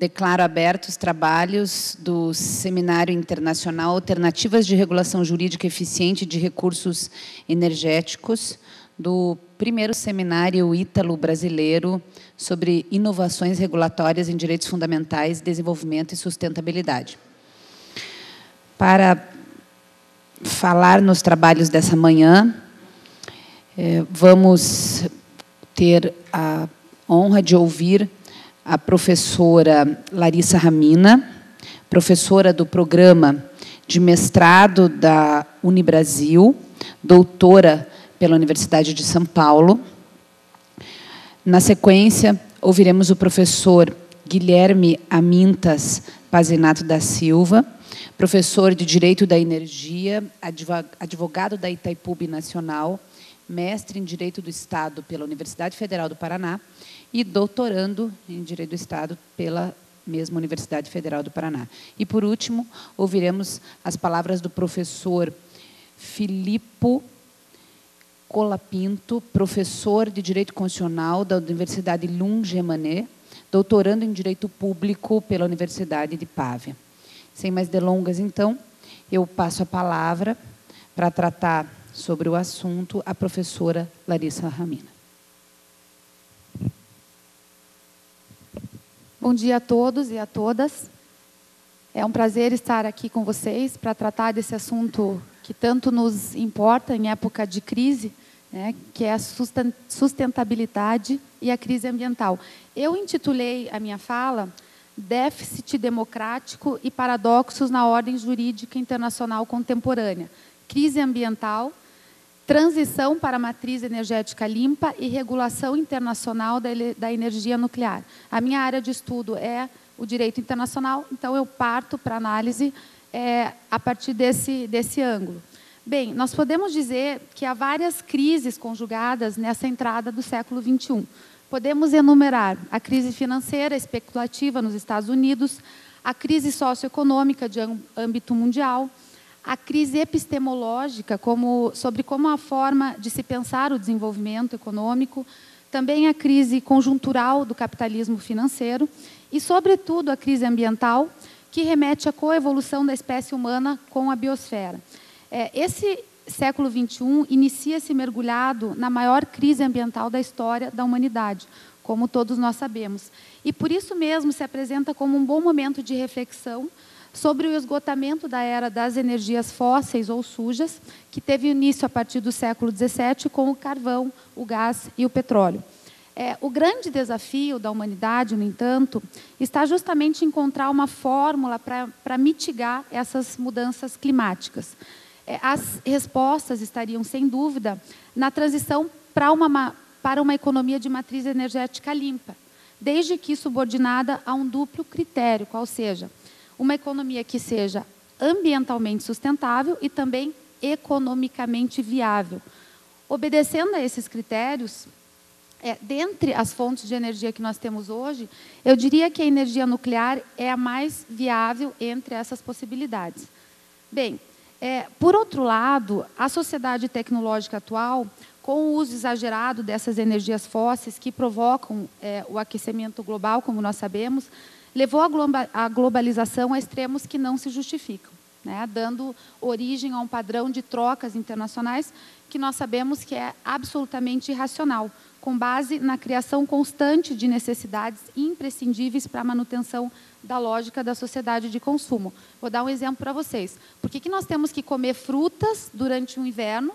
declaro abertos os trabalhos do Seminário Internacional Alternativas de Regulação Jurídica Eficiente de Recursos Energéticos, do primeiro seminário ítalo-brasileiro sobre inovações regulatórias em direitos fundamentais, desenvolvimento e sustentabilidade. Para falar nos trabalhos dessa manhã, vamos ter a honra de ouvir a professora Larissa Ramina, professora do programa de mestrado da Unibrasil, doutora pela Universidade de São Paulo. Na sequência, ouviremos o professor Guilherme Amintas Pazinato da Silva, professor de Direito da Energia, advogado da Itaipu Nacional, mestre em Direito do Estado pela Universidade Federal do Paraná e doutorando em Direito do Estado pela mesma Universidade Federal do Paraná. E, por último, ouviremos as palavras do professor Filippo Colapinto, professor de Direito Constitucional da Universidade Lung-Germain, doutorando em Direito Público pela Universidade de Pávia. Sem mais delongas, então, eu passo a palavra para tratar sobre o assunto a professora Larissa Ramina. Bom dia a todos e a todas. É um prazer estar aqui com vocês para tratar desse assunto que tanto nos importa em época de crise, né, que é a sustentabilidade e a crise ambiental. Eu intitulei a minha fala Déficit Democrático e Paradoxos na Ordem Jurídica Internacional Contemporânea, Crise Ambiental, Transição para a Matriz Energética Limpa e Regulação Internacional da Energia Nuclear. A minha área de estudo é o direito internacional, então eu parto para análise a partir desse ângulo. Bem, nós podemos dizer que há várias crises conjugadas nessa entrada do século XXI. Podemos enumerar a crise financeira especulativa nos Estados Unidos, a crise socioeconômica de âmbito mundial, a crise epistemológica sobre como a forma de se pensar o desenvolvimento econômico, também a crise conjuntural do capitalismo financeiro e, sobretudo, a crise ambiental, que remete à coevolução da espécie humana com a biosfera. Esse século XXI inicia-se mergulhado na maior crise ambiental da história da humanidade, como todos nós sabemos. E, por isso mesmo, se apresenta como um bom momento de reflexão sobre o esgotamento da era das energias fósseis ou sujas, que teve início a partir do século XVII com o carvão, o gás e o petróleo. O grande desafio da humanidade, no entanto, está justamente em encontrar uma fórmula para mitigar essas mudanças climáticas. As respostas estariam, sem dúvida, na transição para uma economia de matriz energética limpa, desde que subordinada a um duplo critério, qual seja, uma economia que seja ambientalmente sustentável e também economicamente viável. Obedecendo a esses critérios, dentre as fontes de energia que nós temos hoje, eu diria que a energia nuclear é a mais viável entre essas possibilidades. Bem, por outro lado, a sociedade tecnológica atual, com o uso exagerado dessas energias fósseis que provocam o aquecimento global, como nós sabemos, levou a globalização a extremos que não se justificam, né, dando origem a um padrão de trocas internacionais que nós sabemos que é absolutamente irracional, com base na criação constante de necessidades imprescindíveis para a manutenção da lógica da sociedade de consumo. Vou dar um exemplo para vocês. Por que nós temos que comer frutas durante o inverno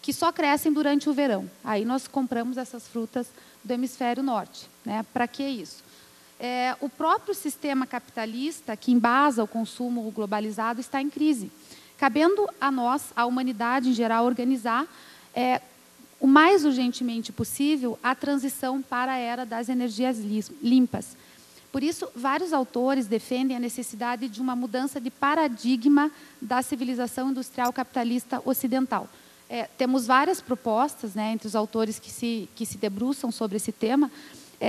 que só crescem durante o verão? Aí nós compramos essas frutas do hemisfério norte, né? Para que isso? O próprio sistema capitalista que embasa o consumo globalizado está em crise, cabendo a nós, a humanidade em geral, organizar o mais urgentemente possível a transição para a era das energias limpas. Por isso, vários autores defendem a necessidade de uma mudança de paradigma da civilização industrial capitalista ocidental. Temos várias propostas, né, entre os autores que se debruçam sobre esse tema.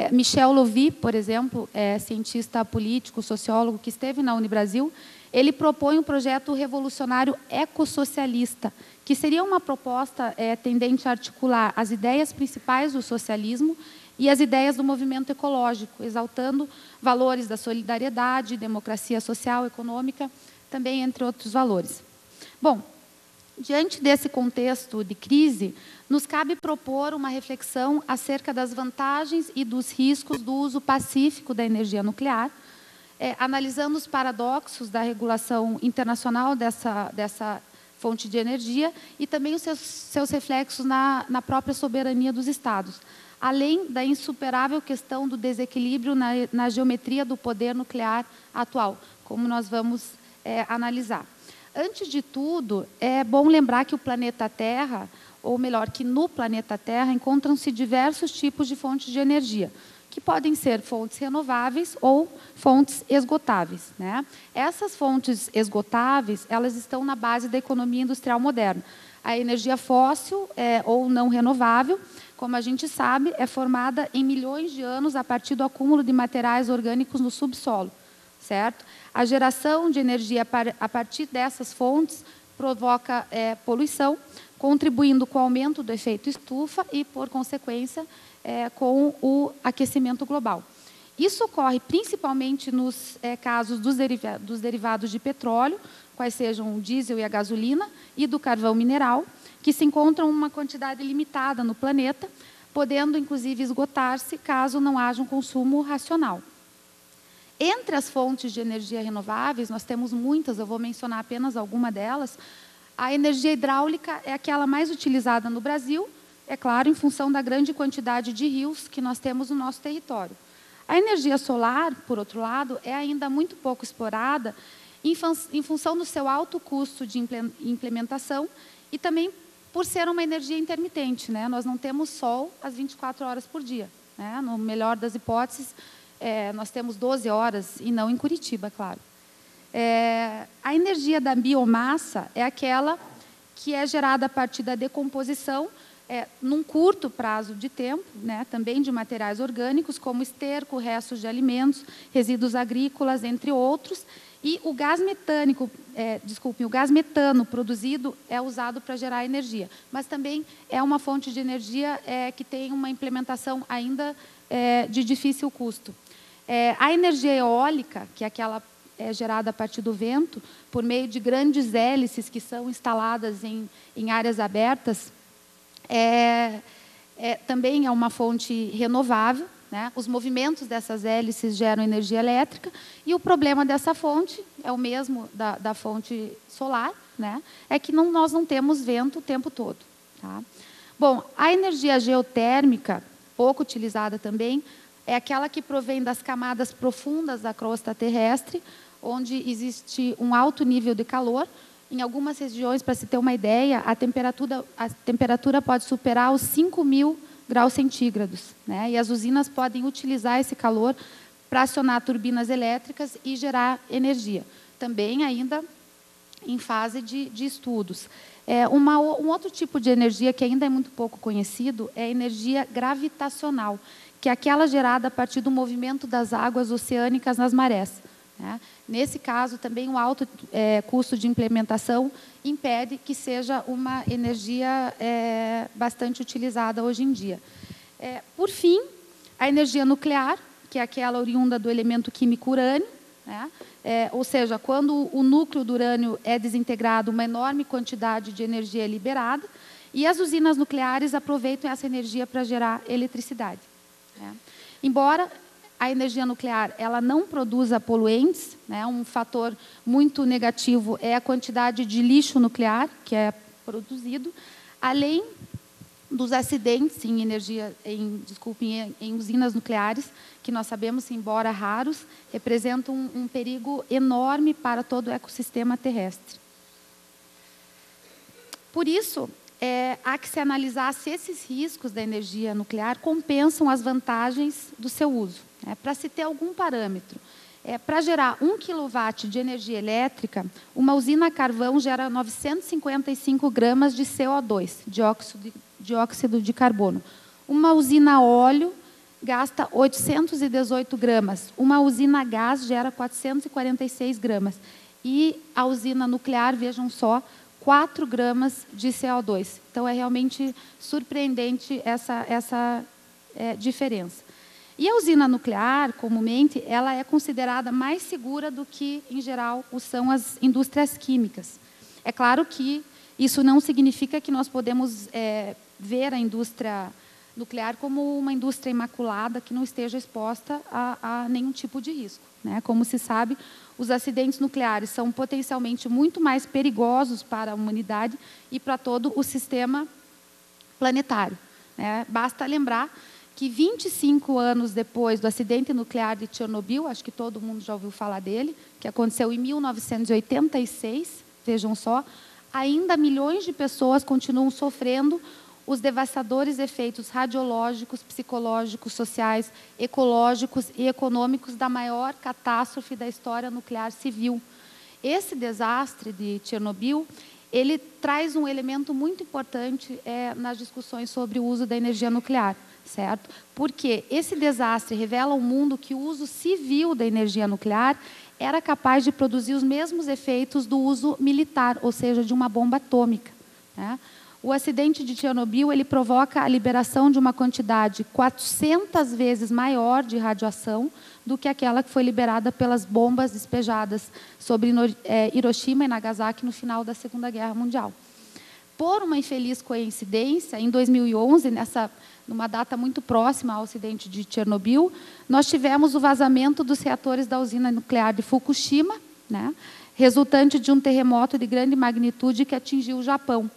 Michel Lovy, por exemplo, cientista político, sociólogo, que esteve na Unibrasil, ele propõe um projeto revolucionário ecossocialista, que seria uma proposta tendente a articular as ideias principais do socialismo e as ideias do movimento ecológico, exaltando valores da solidariedade, democracia social, econômica, também entre outros valores. Bom, diante desse contexto de crise, nos cabe propor uma reflexão acerca das vantagens e dos riscos do uso pacífico da energia nuclear, analisando os paradoxos da regulação internacional dessa fonte de energia e também os seus reflexos na própria soberania dos Estados, além da insuperável questão do desequilíbrio na geometria do poder nuclear atual, como nós vamos analisar. Antes de tudo, é bom lembrar que o planeta Terra, ou melhor, que no planeta Terra encontram-se diversos tipos de fontes de energia, que podem ser fontes renováveis ou fontes esgotáveis, né? Essas fontes esgotáveis, elas estão na base da economia industrial moderna. A energia fóssil ou não renovável, como a gente sabe, é formada em milhões de anos a partir do acúmulo de materiais orgânicos no subsolo, certo? A geração de energia a partir dessas fontes provoca poluição, contribuindo com o aumento do efeito estufa e, por consequência, com o aquecimento global. Isso ocorre principalmente nos casos dos derivados de petróleo, quais sejam o diesel e a gasolina, e do carvão mineral, que se encontram em uma quantidade limitada no planeta, podendo, inclusive, esgotar-se caso não haja um consumo racional. Entre as fontes de energia renováveis, nós temos muitas, eu vou mencionar apenas alguma delas. A energia hidráulica é aquela mais utilizada no Brasil, é claro, em função da grande quantidade de rios que nós temos no nosso território. A energia solar, por outro lado, é ainda muito pouco explorada em função do seu alto custo de implementação e também por ser uma energia intermitente, né? Nós não temos sol às 24 horas por dia, né? No melhor das hipóteses, nós temos 12 horas, e não em Curitiba, claro. A energia da biomassa é aquela que é gerada a partir da decomposição, num curto prazo de tempo, né, também de materiais orgânicos, como esterco, restos de alimentos, resíduos agrícolas, entre outros. E o gás metânico, o gás metano produzido é usado para gerar energia, mas também é uma fonte de energia que tem uma implementação ainda de difícil custo. A energia eólica, que é aquela gerada a partir do vento, por meio de grandes hélices que são instaladas em áreas abertas, também é uma fonte renovável, né? Os movimentos dessas hélices geram energia elétrica e o problema dessa fonte é o mesmo da fonte solar, né? É que nós não temos vento o tempo todo. Tá? Bom, a energia geotérmica, pouco utilizada também, é aquela que provém das camadas profundas da crosta terrestre, onde existe um alto nível de calor. Em algumas regiões, para se ter uma ideia, a temperatura pode superar os 5.000 graus centígrados, né? E as usinas podem utilizar esse calor para acionar turbinas elétricas e gerar energia. Também ainda em fase de estudos. Um outro tipo de energia que ainda é muito pouco conhecido é a energia gravitacional, que é aquela gerada a partir do movimento das águas oceânicas nas marés. Nesse caso, também o alto custo de implementação impede que seja uma energia bastante utilizada hoje em dia. Por fim, a energia nuclear, que é aquela oriunda do elemento químico urânio, né? Ou seja, quando o núcleo do urânio é desintegrado, uma enorme quantidade de energia é liberada, e as usinas nucleares aproveitam essa energia para gerar eletricidade. Embora a energia nuclear ela não produza poluentes, né? Um fator muito negativo é a quantidade de lixo nuclear que é produzido, além dos acidentes em usinas nucleares, que nós sabemos, embora raros, representam um perigo enorme para todo o ecossistema terrestre. Por isso, há que se analisar se esses riscos da energia nuclear compensam as vantagens do seu uso. Para se ter algum parâmetro, para gerar 1 kW de energia elétrica, uma usina a carvão gera 955 gramas de CO2, dióxido de carbono. Uma usina a óleo gasta 818 gramas. Uma usina a gás gera 446 gramas. E a usina nuclear, vejam só, 4 gramas de CO2. Então, é realmente surpreendente diferença. E a usina nuclear, comumente, ela é considerada mais segura do que, em geral, são as indústrias químicas. É claro que isso não significa que nós podemos ver a indústria nuclear como uma indústria imaculada que não esteja exposta a nenhum tipo de risco, né? Como se sabe, os acidentes nucleares são potencialmente muito mais perigosos para a humanidade e para todo o sistema planetário, né? Basta lembrar que 25 anos depois do acidente nuclear de Chernobyl, acho que todo mundo já ouviu falar dele, que aconteceu em 1986, vejam só, ainda milhões de pessoas continuam sofrendo os devastadores efeitos radiológicos, psicológicos, sociais, ecológicos e econômicos da maior catástrofe da história nuclear civil. Esse desastre de Chernobyl, ele traz um elemento muito importante nas discussões sobre o uso da energia nuclear, certo? Porque esse desastre revela ao mundo que o uso civil da energia nuclear era capaz de produzir os mesmos efeitos do uso militar, ou seja, de uma bomba atômica, né? O acidente de Chernobyl, ele provoca a liberação de uma quantidade 400 vezes maior de radiação do que aquela que foi liberada pelas bombas despejadas sobre Hiroshima e Nagasaki no final da Segunda Guerra Mundial. Por uma infeliz coincidência, em 2011, numa data muito próxima ao acidente de Chernobyl, nós tivemos o vazamento dos reatores da usina nuclear de Fukushima, né, resultante de um terremoto de grande magnitude que atingiu o Japão.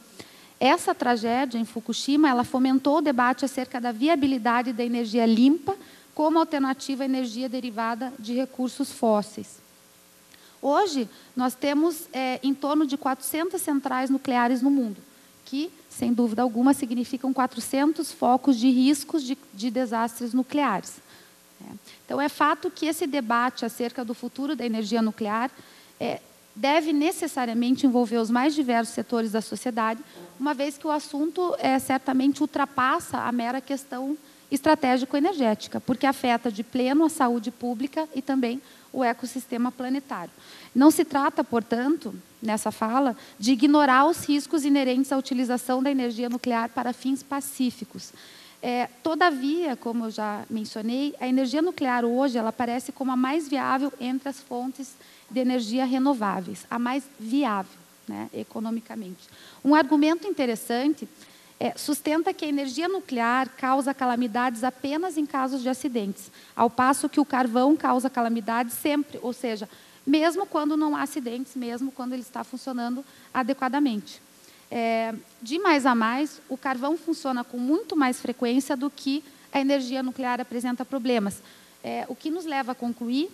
Essa tragédia em Fukushima, ela fomentou o debate acerca da viabilidade da energia limpa como alternativa à energia derivada de recursos fósseis. Hoje, nós temos em torno de 400 centrais nucleares no mundo, que, sem dúvida alguma, significam 400 focos de riscos de desastres nucleares. Então, é fato que esse debate acerca do futuro da energia nuclear deve necessariamente envolver os mais diversos setores da sociedade, uma vez que o assunto certamente ultrapassa a mera questão estratégico-energética, porque afeta de pleno a saúde pública e também o ecossistema planetário. Não se trata, portanto, nessa fala, de ignorar os riscos inerentes à utilização da energia nuclear para fins pacíficos. Todavia, como eu já mencionei, a energia nuclear hoje ela aparece como a mais viável entre as fontes de energia renováveis, a mais viável, né, economicamente. Um argumento interessante sustenta que a energia nuclear causa calamidades apenas em casos de acidentes, ao passo que o carvão causa calamidades sempre, ou seja, mesmo quando não há acidentes, mesmo quando ele está funcionando adequadamente. De mais a mais, o carvão funciona com muito mais frequência do que a energia nuclear apresenta problemas, o que nos leva a concluir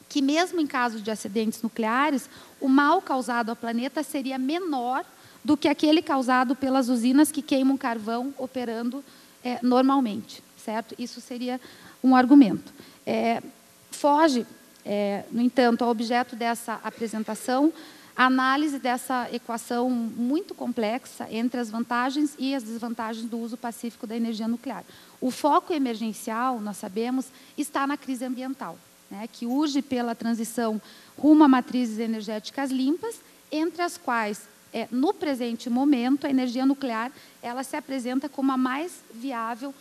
que mesmo em caso de acidentes nucleares, o mal causado ao planeta seria menor do que aquele causado pelas usinas que queimam carvão operando normalmente, certo? Isso seria um argumento. Foge, no entanto, ao objeto dessa apresentação, a análise dessa equação muito complexa entre as vantagens e as desvantagens do uso pacífico da energia nuclear. O foco emergencial, nós sabemos, está na crise ambiental, né, que urge pela transição rumo a matrizes energéticas limpas, entre as quais, no presente momento, a energia nuclear ela se apresenta como a mais viável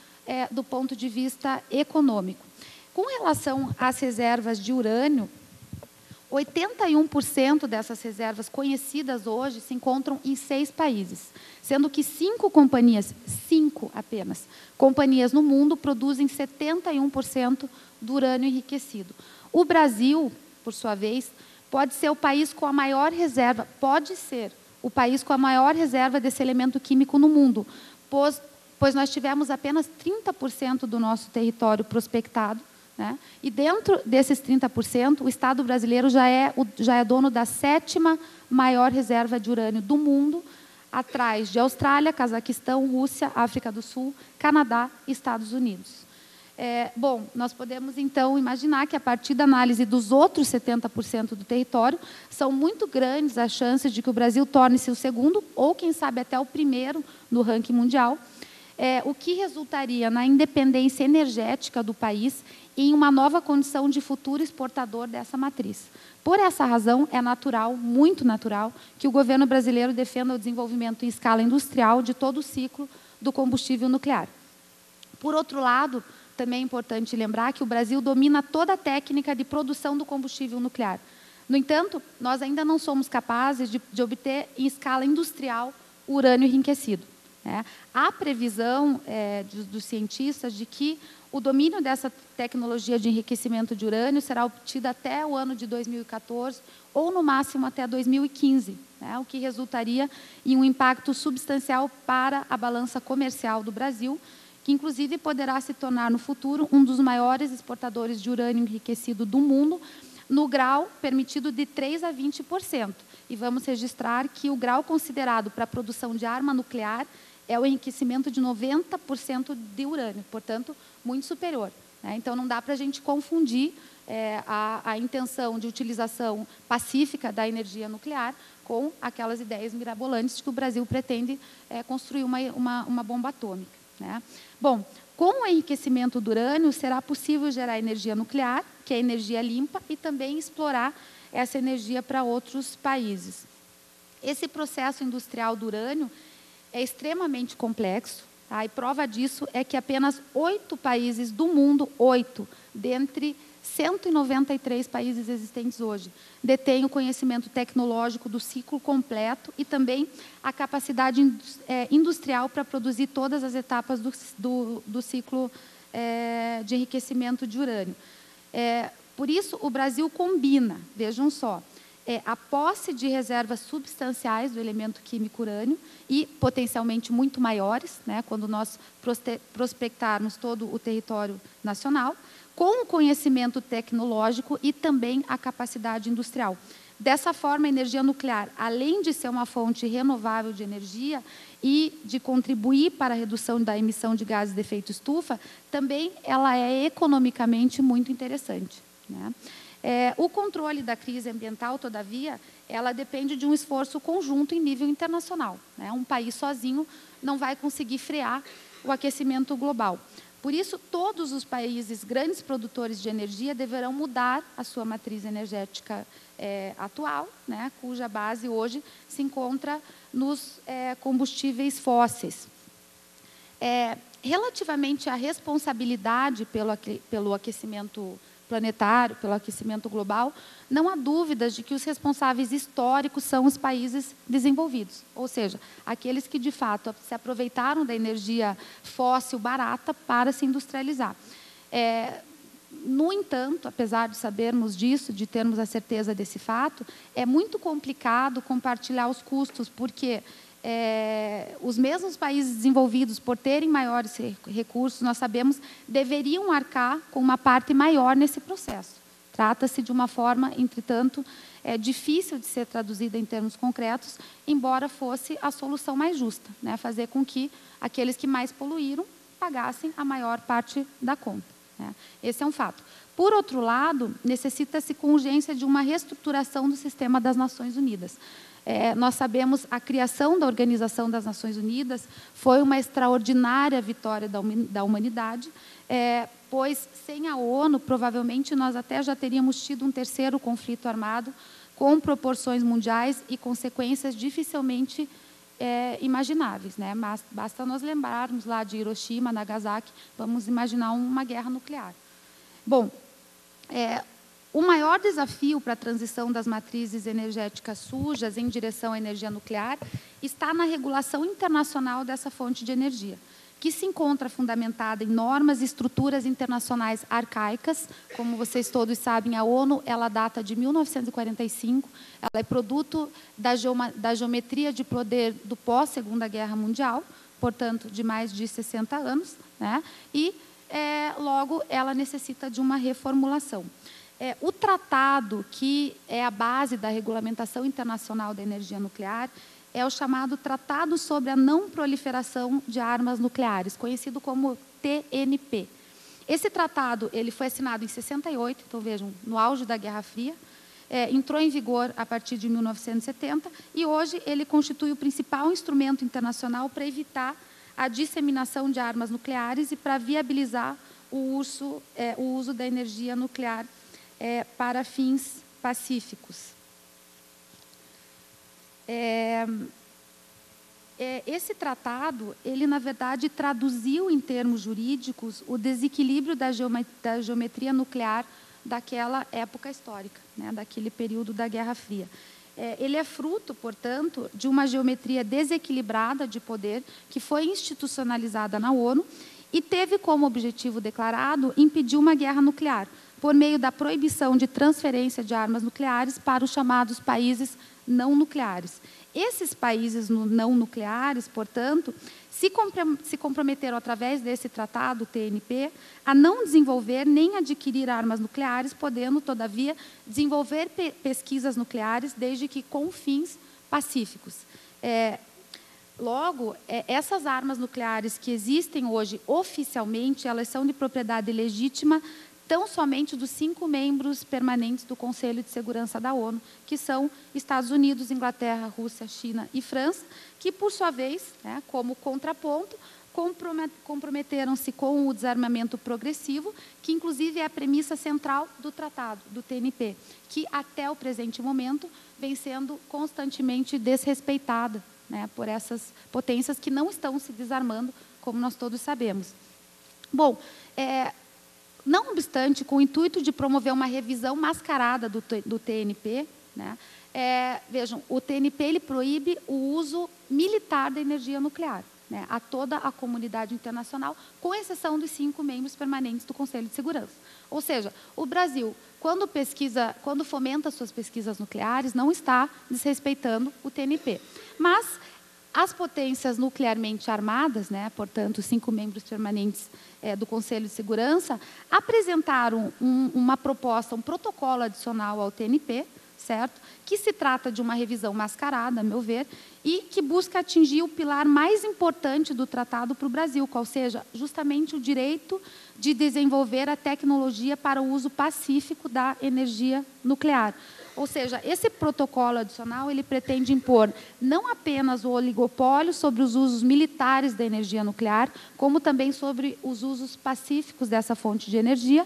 do ponto de vista econômico. Com relação às reservas de urânio, 81% dessas reservas conhecidas hoje se encontram em 6 países, sendo que 5 companhias, 5 apenas, companhias no mundo produzem 71% do urânio enriquecido. O Brasil, por sua vez, pode ser o país com a maior reserva, desse elemento químico no mundo, pois nós tivemos apenas 30% do nosso território prospectado, né? E dentro desses 30%, o Estado brasileiro já é dono da 7ª maior reserva de urânio do mundo, atrás de Austrália, Cazaquistão, Rússia, África do Sul, Canadá e Estados Unidos. Bom, nós podemos, então, imaginar que, a partir da análise dos outros 70% do território, são muito grandes as chances de que o Brasil torne-se o segundo, ou, quem sabe, até o primeiro no ranking mundial, o que resultaria na independência energética do país e em uma nova condição de futuro exportador dessa matriz. Por essa razão, é natural, muito natural, que o governo brasileiro defenda o desenvolvimento em escala industrial de todo o ciclo do combustível nuclear. Por outro lado, também é importante lembrar que o Brasil domina toda a técnica de produção do combustível nuclear. No entanto, nós ainda não somos capazes de obter em escala industrial o urânio enriquecido, né? Há previsão dos cientistas de que o domínio dessa tecnologia de enriquecimento de urânio será obtido até o ano de 2014 ou, no máximo, até 2015, né? O que resultaria em um impacto substancial para a balança comercial do Brasil, que, inclusive, poderá se tornar, no futuro, um dos maiores exportadores de urânio enriquecido do mundo, no grau permitido de 3% a 20%. E vamos registrar que o grau considerado para a produção de arma nuclear é o enriquecimento de 90% de urânio, portanto, muito superior, né? Então, não dá para a gente confundir a intenção de utilização pacífica da energia nuclear com aquelas ideias mirabolantes de que o Brasil pretende construir uma bomba atômica, né? Bom, com o enriquecimento do urânio, será possível gerar energia nuclear, que é energia limpa, e também explorar essa energia para outros países. Esse processo industrial do urânio é extremamente complexo, tá? E prova disso é que apenas 8 países do mundo, 8, dentre 193 países existentes hoje, detêm o conhecimento tecnológico do ciclo completo e também a capacidade industrial para produzir todas as etapas do ciclo de enriquecimento de urânio. Por isso, o Brasil combina, vejam só, a posse de reservas substanciais do elemento químico urânio e potencialmente muito maiores, né, quando nós prospectarmos todo o território nacional, com o conhecimento tecnológico e também a capacidade industrial. Dessa forma, a energia nuclear, além de ser uma fonte renovável de energia e de contribuir para a redução da emissão de gases de efeito estufa, também ela é economicamente muito interessante, né? O controle da crise ambiental, todavia, ela depende de um esforço conjunto em nível internacional, né? Um país sozinho não vai conseguir frear o aquecimento global. Por isso, todos os países grandes produtores de energia deverão mudar a sua matriz energética atual, né, cuja base hoje se encontra nos combustíveis fósseis. Relativamente à responsabilidade pelo aquecimento planetário, pelo aquecimento global, não há dúvidas de que os responsáveis históricos são os países desenvolvidos, ou seja, aqueles que, de fato, se aproveitaram da energia fóssil barata para se industrializar. No entanto, apesar de sabermos disso, de termos a certeza desse fato, é muito complicado compartilhar os custos, porque os mesmos países desenvolvidos, por terem maiores recursos, nós sabemos, deveriam arcar com uma parte maior nesse processo. Trata-se de uma forma, entretanto, difícil de ser traduzida em termos concretos, embora fosse a solução mais justa, né? Fazer com que aqueles que mais poluíram pagassem a maior parte da conta, né? Esse é um fato. Por outro lado, necessita-se com urgência de uma reestruturação do sistema das Nações Unidas. Nós sabemos a criação da Organização das Nações Unidas foi uma extraordinária vitória da humanidade, pois sem a ONU, provavelmente, nós até já teríamos tido um terceiro conflito armado com proporções mundiais e consequências dificilmente imagináveis, né? Mas basta nós lembrarmos lá de Hiroshima, Nagasaki, vamos imaginar uma guerra nuclear. Bom, o maior desafio para a transição das matrizes energéticas sujas em direção à energia nuclear está na regulação internacional dessa fonte de energia, que se encontra fundamentada em normas e estruturas internacionais arcaicas. Como vocês todos sabem, a ONU ela data de 1945, ela é produto da geometria de poder do pós-Segunda Guerra Mundial, portanto, de mais de 60 anos, né? E, logo, ela necessita de uma reformulação. O tratado, que é a base da regulamentação internacional da energia nuclear, é o chamado Tratado sobre a Não Proliferação de Armas Nucleares, conhecido como TNP. Esse tratado ele foi assinado em 68, então vejam, no auge da Guerra Fria, entrou em vigor a partir de 1970 e hoje ele constitui o principal instrumento internacional para evitar a disseminação de armas nucleares e para viabilizar o uso da energia nuclear para fins pacíficos. esse tratado, ele, na verdade, traduziu em termos jurídicos o desequilíbrio da geometria nuclear daquela época histórica, né, daquele período da Guerra Fria. Ele é fruto, portanto, de uma geometria desequilibrada de poder que foi institucionalizada na ONU e teve como objetivo declarado impedir uma guerra nuclear, por meio da proibição de transferência de armas nucleares para os chamados países não nucleares. Esses países não nucleares, portanto, se comprometeram, através desse tratado, TNP, a não desenvolver nem adquirir armas nucleares, podendo, todavia, desenvolver pesquisas nucleares, desde que com fins pacíficos. Logo, essas armas nucleares que existem hoje, oficialmente, elas são de propriedade legítima tão somente dos 5 membros permanentes do Conselho de Segurança da ONU, que são Estados Unidos, Inglaterra, Rússia, China e França, que, por sua vez, né, como contraponto, comprometeram-se com o desarmamento progressivo, que, inclusive, é a premissa central do tratado, do TNP, que, até o presente momento, vem sendo constantemente desrespeitada, né, por essas potências que não estão se desarmando, como nós todos sabemos. Bom, não obstante, com o intuito de promover uma revisão mascarada do TNP, né, vejam, o TNP ele proíbe o uso militar da energia nuclear, né, a toda a comunidade internacional, com exceção dos 5 membros permanentes do Conselho de Segurança. Ou seja, o Brasil, quando fomenta suas pesquisas nucleares, não está desrespeitando o TNP. Mas as potências nuclearmente armadas, né, portanto, os 5 membros permanentes do Conselho de Segurança, apresentaram uma proposta, um protocolo adicional ao TNP, certo? Que se trata de uma revisão mascarada, a meu ver, e que busca atingir o pilar mais importante do tratado para o Brasil, qual seja justamente o direito de desenvolver a tecnologia para o uso pacífico da energia nuclear. Ou seja, esse protocolo adicional ele pretende impor não apenas o oligopólio sobre os usos militares da energia nuclear, como também sobre os usos pacíficos dessa fonte de energia,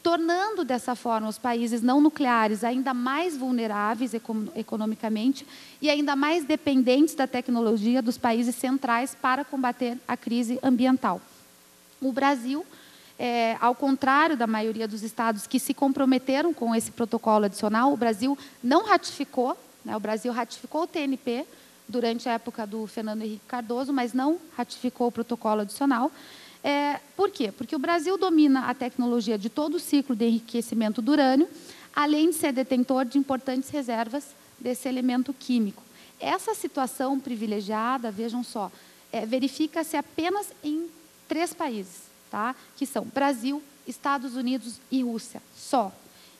tornando dessa forma os países não nucleares ainda mais vulneráveis economicamente e ainda mais dependentes da tecnologia dos países centrais para combater a crise ambiental. O Brasil, ao contrário da maioria dos estados que se comprometeram com esse protocolo adicional, o Brasil não ratificou, né, o Brasil ratificou o TNP durante a época do Fernando Henrique Cardoso, mas não ratificou o protocolo adicional. Por quê? Porque o Brasil domina a tecnologia de todo o ciclo de enriquecimento do urânio, além de ser detentor de importantes reservas desse elemento químico. Essa situação privilegiada, vejam só, verifica-se apenas em 3 países, tá? Que são Brasil, Estados Unidos e Rússia, só.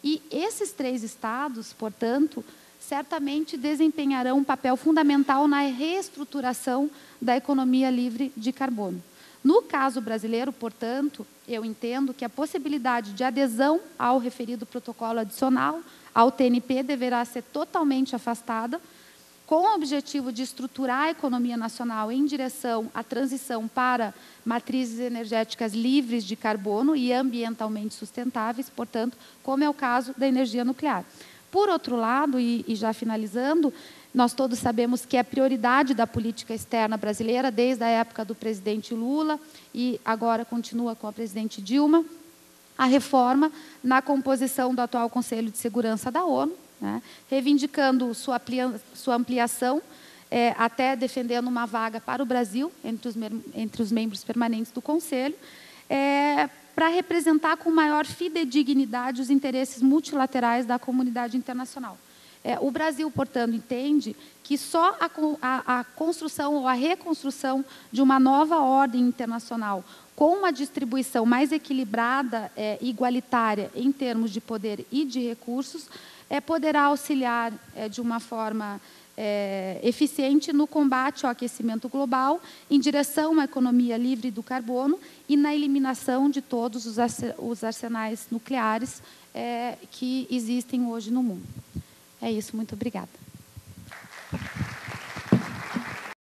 E esses 3 estados, portanto, certamente desempenharão um papel fundamental na reestruturação da economia livre de carbono. No caso brasileiro, portanto, eu entendo que a possibilidade de adesão ao referido protocolo adicional, ao TNP, deverá ser totalmente afastada, com o objetivo de estruturar a economia nacional em direção à transição para matrizes energéticas livres de carbono e ambientalmente sustentáveis, portanto, como é o caso da energia nuclear. Por outro lado, e já finalizando, nós todos sabemos que é prioridade da política externa brasileira, desde a época do presidente Lula e agora continua com a presidente Dilma, a reforma na composição do atual Conselho de Segurança da ONU, né, reivindicando sua ampliação, até defendendo uma vaga para o Brasil, entre os membros permanentes do Conselho, para representar com maior fidedignidade os interesses multilaterais da comunidade internacional. O Brasil, portanto, entende que só a construção ou a reconstrução de uma nova ordem internacional com uma distribuição mais equilibrada e igualitária em termos de poder e de recursos poderá auxiliar de uma forma eficiente no combate ao aquecimento global, em direção a uma economia livre do carbono e na eliminação de todos os arsenais nucleares que existem hoje no mundo. É isso, muito obrigada.